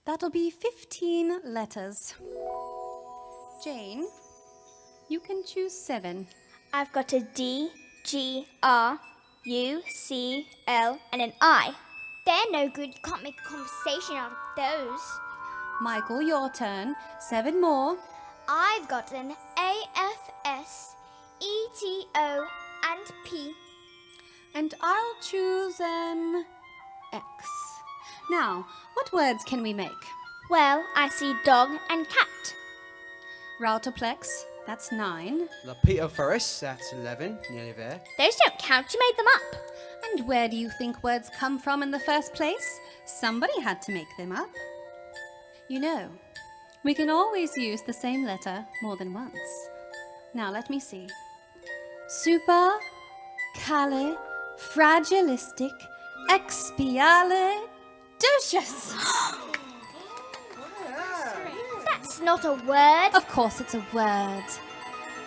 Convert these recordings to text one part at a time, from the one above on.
That'll be 15 letters. Jane, you can choose 7. I've got a D, G, R, U, C, L, and an I. They're no good. You can't make a conversation out of those. Michael, your turn. 7 more. I've got an A, F, S, E, T, O, and P. And I'll choose an X. Now, what words can we make? Well, I see dog and cat. Routoplex, that's 9. Lepetophorus, that's 11, nearly there. Those don't count. You made them up. And where do you think words come from in the first place? Somebody had to make them up. You know, we can always use the same letter more than once. Now let me see. Super-cali-fragil-istic-expi-ali-docious. That's not a word. Of course it's a word.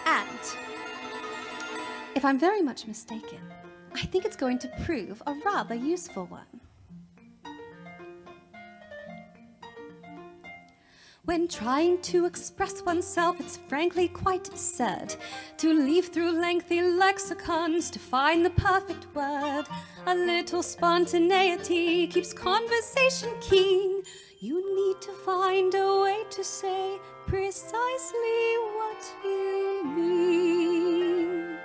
And if I'm very much mistaken, I think it's going to prove a rather useful one. When trying to express oneself, it's frankly quite absurd to leaf through lengthy lexicons to find the perfect word. A little spontaneity keeps conversation keen. You need to find a way to say precisely what you mean.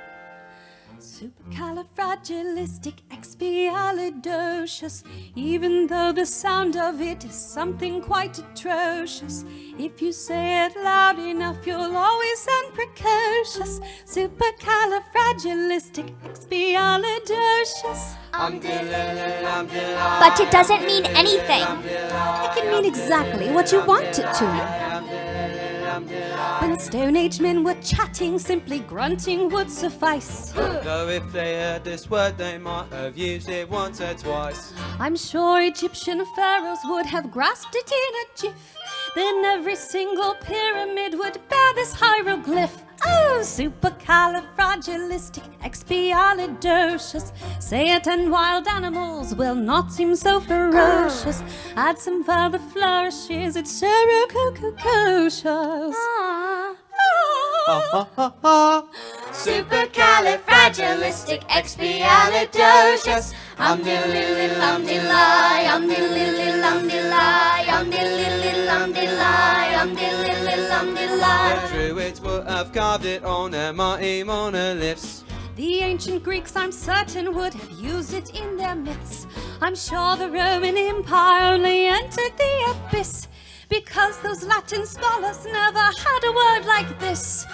Super-cali-fragil-istic-expi-ali-docious, even though the sound of it is something quite atrocious. If you say it loud enough, you'll always sound precocious. Super-cali-fragil-istic-expi-ali-docious. But it doesn't mean anything. It can mean exactly what you want it to. When Stone Age men were chatting, simply grunting would suffice. Though if they heard this word, they might have used it once or twice. I'm sure Egyptian pharaohs would have grasped it in a jiff. Then every single pyramid would bear this hieroglyph. Oh, super-cali-fragil-istic-expi-ali-docious. Say it and wild animals will not seem so ferocious. Add some further flourishes, it's serocococious. Supercalifragilisticexpialidocious. Umdilly-lum-dilly, umdilly-lum-dilly, umdilly-lum-dilly, umdilly-lum-dilly. The Druids would have carved it on their mighty monoliths. The ancient Greeks, I'm certain, would have used it in their myths. I'm sure the Roman Empire only entered the abyss because those Latin scholars never had a word like this.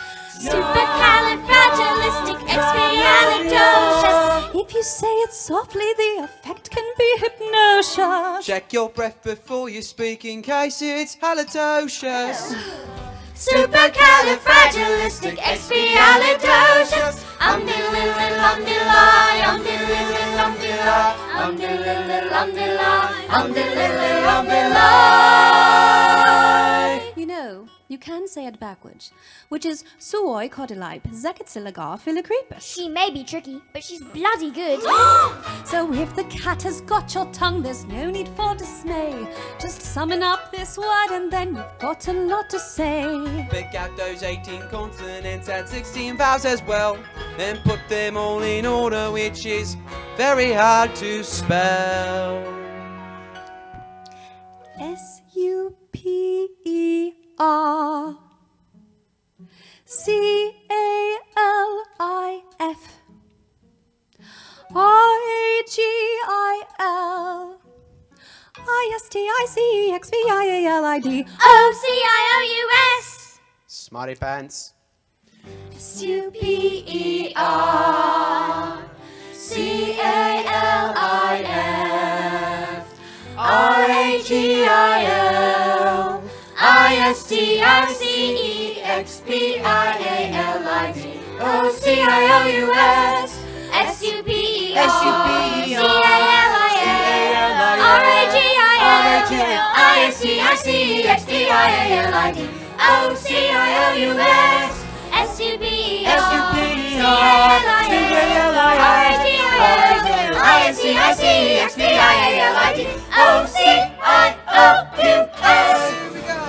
Supercalifragilisticexpialidocious. If you say it softly, the effect can be hypnosis. Check your breath before you speak in case it's halitosis. Supercalifragilisticexpialidocious. Umdilly-lum-dilly, umdilly-lum-dilly, umdilly-lum-dilly, umdilly-lum-dilly. You know, you can say it backwards, which is suoi codilipe zekitzilagar filicrepus. She may be tricky, but she's bloody good. So if the cat has got your tongue, there's no need for dismay. Just summon up this word and then you've got a lot to say. Pick out those 18 consonants, add 16 vowels as well, then put them all in order, which is very hard to spell. Supercalifragilifragil. OCIOUS. Smarty pants. SUPERCALIFRAGILISTIC-EXPIALID. OCIOUS. SUPERCALIFRAGILISTIC-EXPIALID. OCIOUS. SUPERCALIFRAGILISTIC-EXPIALID. Here we go.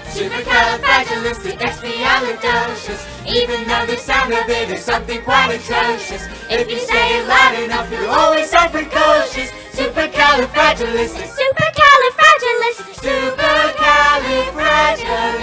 Super-cali-fragil-istic-expi-ali-docious. Even though the sound of it is something quite atrocious, if you say it loud enough, you'll always sound precocious. Supercalifragilistic. Supercalifragilistic. Supercalifragilistic.